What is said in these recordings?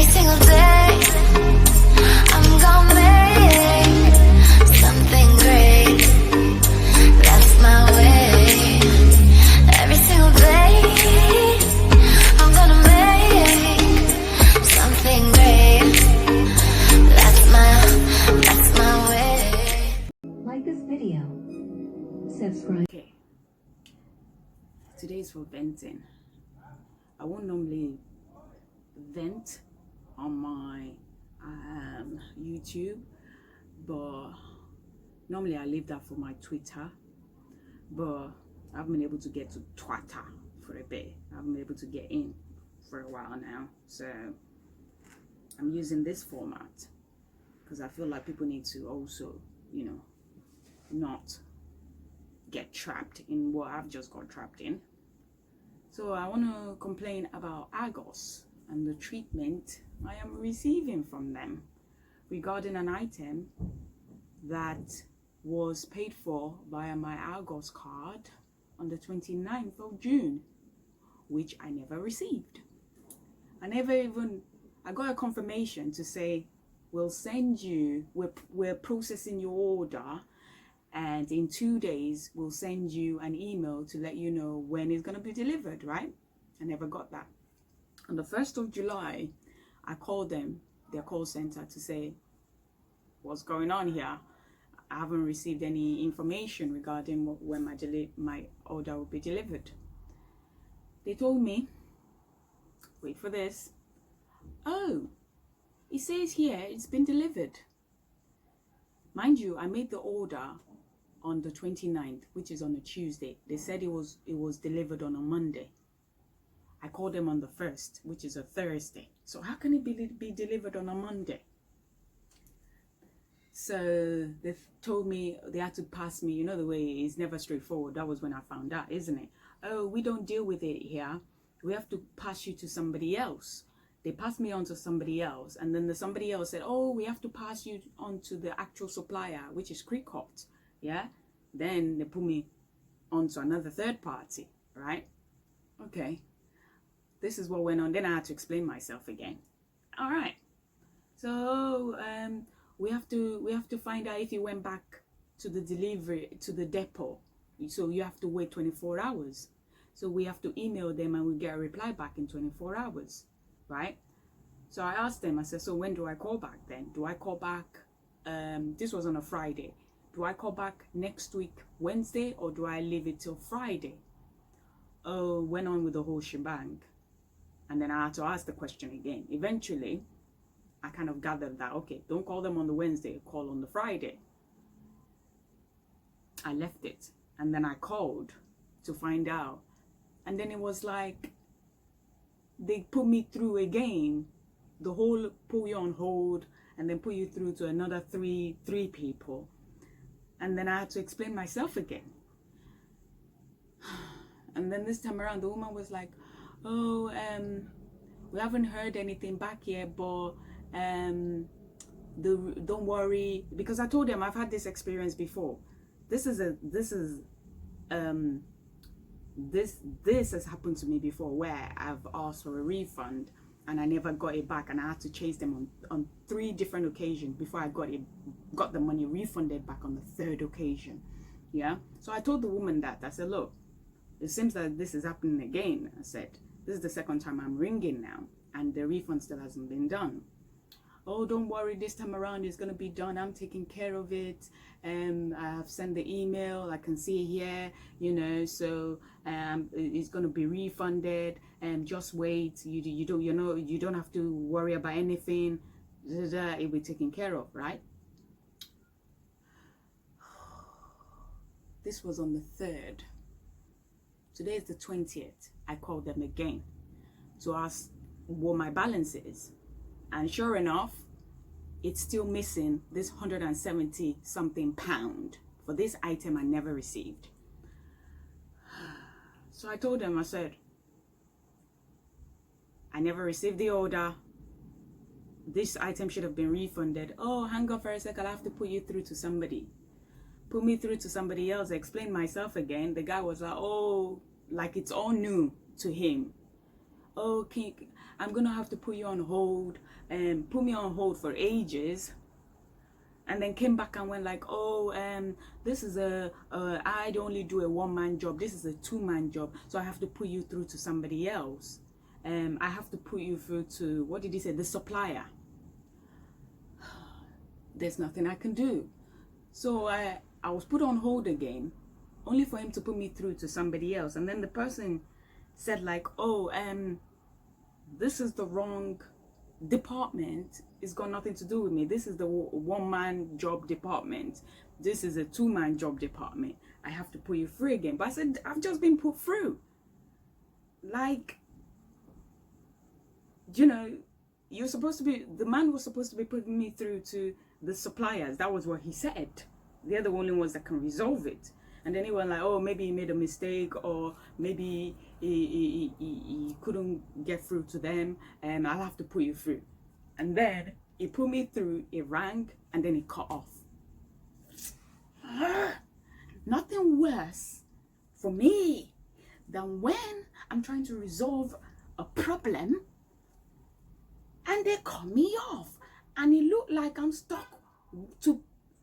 Every single day, I'm gonna make something great. That's my way. Every single day, I'm gonna make something great. That's my way. Like this video. Subscribe. Okay, today is for venting. I won't normally vent on my YouTube, but normally I leave that for my Twitter, but I haven't been able to get to Twitter for a bit. I haven't been able to get in for a while now, so I'm using this format because I feel like people need to also, you know, not get trapped in what I've just got trapped in. So I want to complain about Argos and the treatment I am receiving from them regarding an item that was paid for via my Argos card on the 29th of June, which I never received. I got a confirmation to say, we'll send you, we're processing your order, and in 2 days we'll send you an email to let you know when it's going to be delivered, right? I never got that. On the 1st of July, I called them, their call center, to say, what's going on here? I haven't received any information regarding when my order will be delivered. They told me, wait for this, oh, it says here it's been delivered. Mind you, I made the order on the 29th, which is on a Tuesday. They said it was delivered on a Monday. I called them on the 1st, which is a Thursday. So how can it be delivered on a Monday? So they told me they had to pass me, you know the way it's never straightforward. That was when I found out, isn't it? Oh, we don't deal with it here. We have to pass you to somebody else. They passed me on to somebody else, and then somebody else said, oh, we have to pass you on to the actual supplier, which is Cricut. Yeah, then they put me onto another third party, right? Okay, this is what went on. Then I had to explain myself again. All right, so we have to find out if you went back to the delivery, to the depot. So you have to wait 24 hours. So we have to email them and we get a reply back in 24 hours, right? So I asked them, I said, so when do I call back then? Do I call back, this was on a Friday. Do I call back next week, Wednesday, or do I leave it till Friday? Oh, went on with the whole shebang. And then I had to ask the question again. Eventually, I kind of gathered that, okay, don't call them on the Wednesday, call on the Friday. I left it. And then I called to find out. And then it was like, they put me through again. The whole put you on hold and then put you through to another three people. And then I had to explain myself again. And then this time around, the woman was like, oh, we haven't heard anything back yet, but don't worry. Because I told them I've had this experience before. This has happened to me before, where I've asked for a refund and I never got it back, and I had to chase them on 3 different occasions before I got the money refunded back on the 3rd occasion. Yeah, so I told the woman that, I said, look, it seems that this is happening again. I said, this is the 2nd time I'm ringing now and the refund still hasn't been done. Oh, don't worry, this time around it's going to be done. I'm taking care of it. I've sent the email, I can see here, you know, so it's going to be refunded, and just wait. You don't have to worry about anything. It will be taken care of, right? This was on the 3rd. Today is the 20th. I called them again to ask what my balance is. And sure enough, it's still missing this 170 something pound for this item I never received. So I told them, I said, I never received the order. This item should have been refunded. Oh, hang on for a sec, I'll have to put you through to somebody. Put me through to somebody else. I explained myself again. The guy was like, oh, like it's all new to him. Oh, I'm gonna have to put you on hold, and put me on hold for ages. And then came back and went like, oh, this is I'd only do a one-man job. This is a two-man job. So I have to put you through to somebody else. I have to put you through to, what did he say? The supplier. There's nothing I can do. So I was put on hold again, only for him to put me through to somebody else. And then the person said like, oh, this is the wrong department. It's got nothing to do with me. This is the one-man job department. This is a two-man job department. I have to put you through again. But I said, I've just been put through. Like, you know, you're supposed to be, the man was supposed to be putting me through to the suppliers. That was what he said. They're the only ones that can resolve it. And then he went like, oh, maybe he made a mistake, or maybe he couldn't get through to them, and I'll have to put you through. And then he put me through, it rang, and then he cut off. Nothing worse for me than when I'm trying to resolve a problem and they cut me off, and it looked like I'm stuck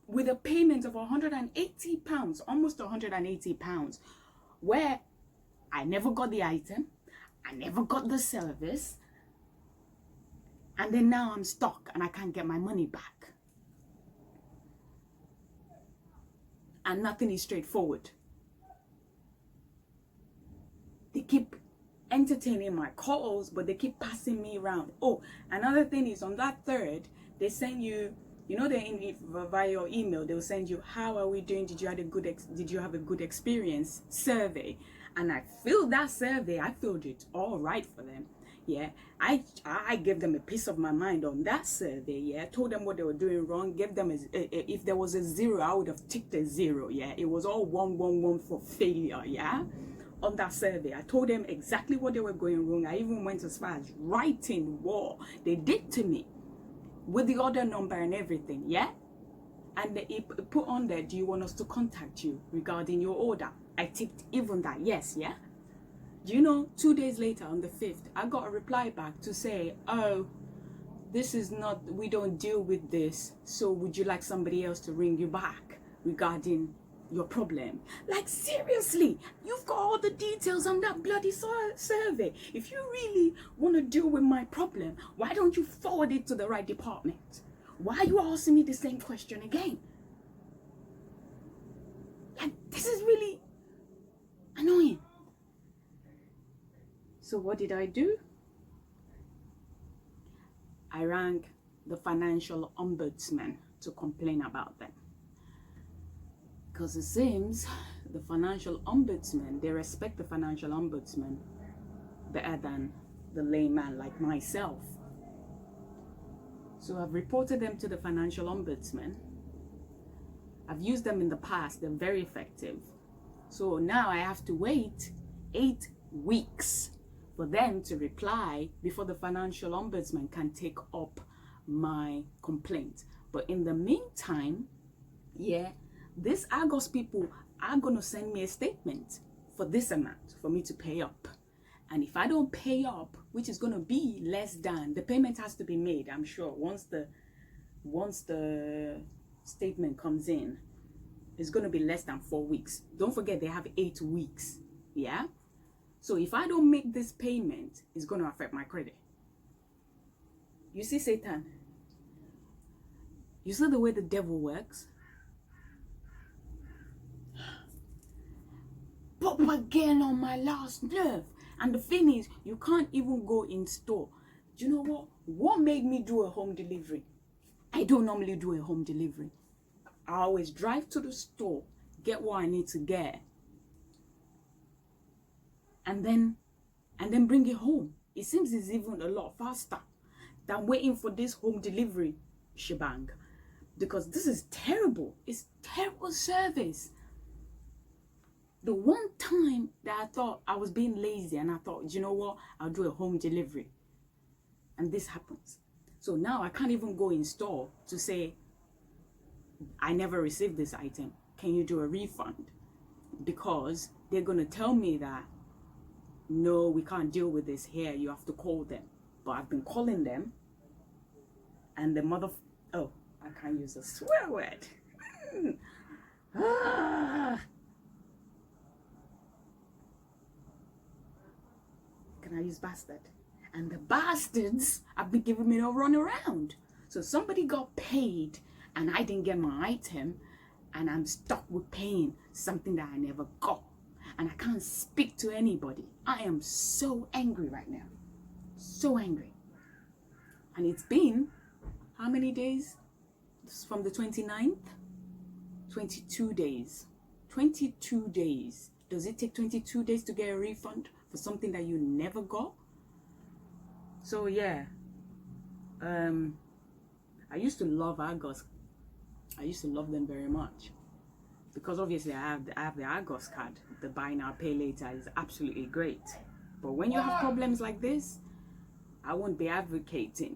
with a payment of £180, almost £180, where I never got the item, I never got the service, and then now I'm stuck and I can't get my money back. And nothing is straightforward. They keep entertaining my calls, but they keep passing me around. Oh, another thing is, on that third, they send you, you know, via your email, they'll send you, how are we doing? Did you have a good experience survey? And I filled that survey. I filled it all right for them. Yeah, I gave them a piece of my mind on that survey. Yeah, told them what they were doing wrong. Gave them if there was a 0, I would have ticked a 0. Yeah, it was all 111 for failure. Yeah, on that survey, I told them exactly what they were going wrong. I even went as far as writing what they did to me, with the order number and everything. Yeah, and they put on there, do you want us to contact you regarding your order? I ticked even that yes. Yeah. Do you know, 2 days later, on the 5th, I got a reply back to say, oh, this is not, we don't deal with this, so would you like somebody else to ring you back regarding your problem? Like, seriously, you've got all the details on that bloody survey. If you really want to deal with my problem, why don't you forward it to the right department? Why are you asking me the same question again? Like, this is really annoying. So what did I do? I rang the financial ombudsman to complain about them. Because it seems the financial ombudsman, they respect the financial ombudsman better than the layman like myself. So I've reported them to the financial ombudsman. I've used them in the past, they're very effective. So now I have to wait 8 weeks for them to reply before the financial ombudsman can take up my complaint. But in the meantime, yeah, these Argos people are going to send me a statement for this amount for me to pay up. And if I don't pay up, which is going to be less than, the payment has to be made, I'm sure, once the statement comes in, it's going to be less than 4 weeks. Don't forget, they have 8 weeks, yeah? So if I don't make this payment, it's going to affect my credit. You see, Satan? You see the way the devil works? Pop again on my last nerve. And the thing is, you can't even go in store. Do you know what? What made me do a home delivery? I don't normally do a home delivery. I always drive to the store, get what I need to get, and then bring it home. It seems it's even a lot faster than waiting for this home delivery shebang, because this is terrible. It's terrible service. The one time that I thought I was being lazy and I thought, you know what, I'll do a home delivery, and this happens. So now I can't even go in store to say, I never received this item, can you do a refund? Because they're going to tell me that, no, we can't deal with this here, you have to call them. But I've been calling them, and the oh, I can't use a swear word. Can I use bastard? And the bastards have been giving me a run around. So somebody got paid and I didn't get my item, and I'm stuck with paying something that I never got. And I can't speak to anybody. I am so angry right now. So angry. And it's been how many days? From the 29th? 22 days. 22 days. Does it take 22 days to get a refund for something that you never got? So yeah. I used to love Argos. I used to love them very much. Because obviously I have the Argos card. The buy now, pay later is absolutely great. But when you have problems like this, I won't be advocating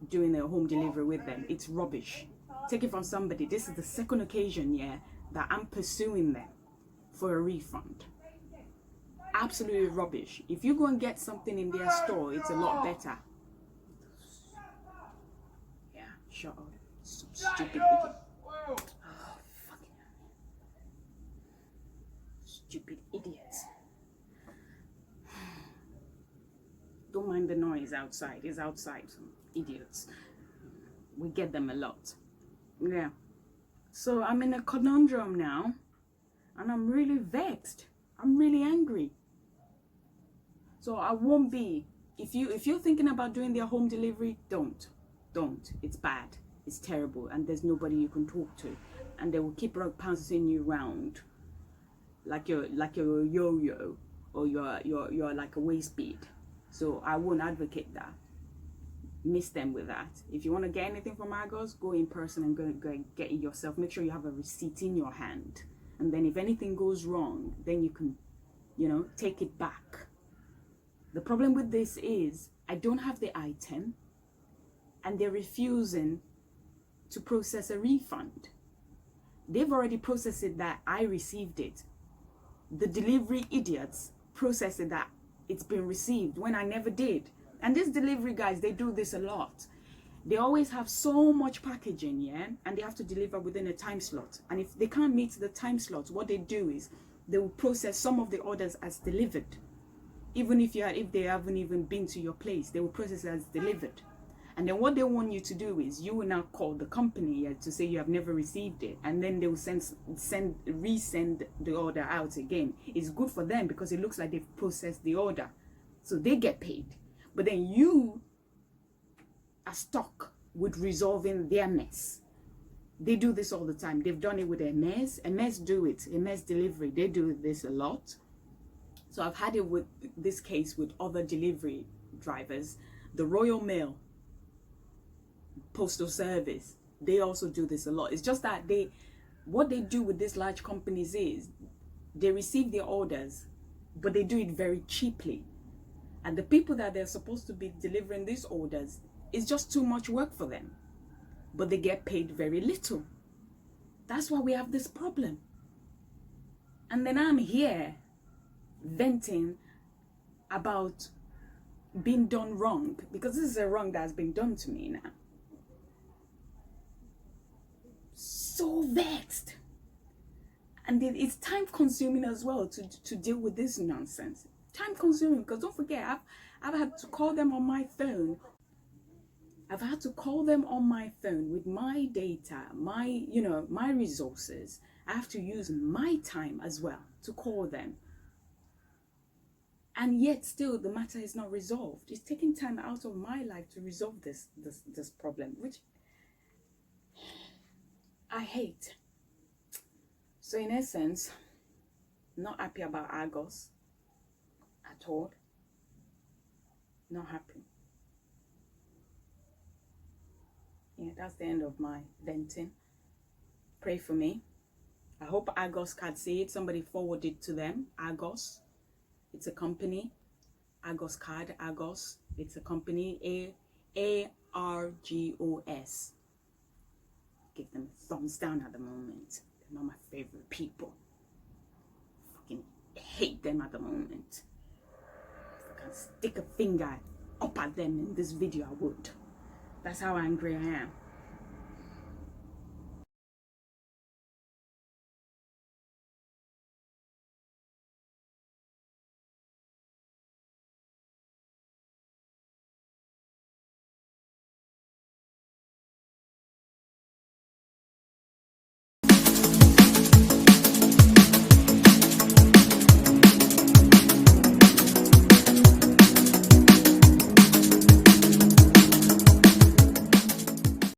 doing a home delivery with them. It's rubbish. Take it from somebody. This is the second occasion, yeah, that I'm pursuing them for a refund. Absolutely rubbish. If you go and get something in their store, it's a lot better. Yeah, shut up. Some stupid idiot. Oh, fucking hell. Stupid idiots. Don't mind the noise outside. It's outside. Some idiots. We get them a lot. Yeah. So I'm in a conundrum now, and I'm really vexed. I'm really angry. So I won't be. If you're thinking about doing their home delivery, don't. It's bad. It's terrible, and there's nobody you can talk to, and they will keep pouncing you around like you're a yo-yo, or you're like a waist bead. So I won't advocate that. Miss them with that. If you want to get anything from Argos, go in person and go get it yourself. Make sure you have a receipt in your hand, and then if anything goes wrong, then you can, take it back. The problem with this is I don't have the item, and they're refusing to process a refund. They've already processed it that I received it. The delivery idiots processed it that it's been received when I never did. And these delivery guys, they do this a lot. They always have so much packaging, yeah, and they have to deliver within a time slot. And if they can't meet the time slot, what they do is they will process some of the orders as delivered. Even if they haven't even been to your place, they will process it as delivered. And then what they want you to do is you will now call the company to say you have never received it, and then they will resend the order out again. It's good for them because it looks like they've processed the order, so they get paid. But then you are stuck with resolving their mess. They do this all the time. They've done it with MS. MS do it. MS delivery, they do this a lot. So I've had it with this case with other delivery drivers. The Royal Mail, Postal Service, they also do this a lot. It's just that what they do with these large companies is they receive their orders, but they do it very cheaply. And the people that they're supposed to be delivering these orders, it's just too much work for them. But they get paid very little. That's why we have this problem. And then I'm here venting about being done wrong, because this is a wrong that has been done to me now. So vexed. And it's time consuming as well to deal with this nonsense. Time consuming, because don't forget, I've had to call them on my phone. I've had to call them on my phone with my data, my resources. I have to use my time as well to call them. And yet still the matter is not resolved. It's taking time out of my life to resolve this problem, which I hate. So in essence, not happy about Argos at all. Not happy. Yeah, that's the end of my venting. Pray for me. I hope Argos can see it. Somebody forward it to them. Argos. It's a company. Argos card. Argos. It's a company. ARGOS. Give them thumbs down at the moment. They're not my favorite people. Fucking hate them at the moment. If I can stick a finger up at them in this video, I would. That's how angry I am.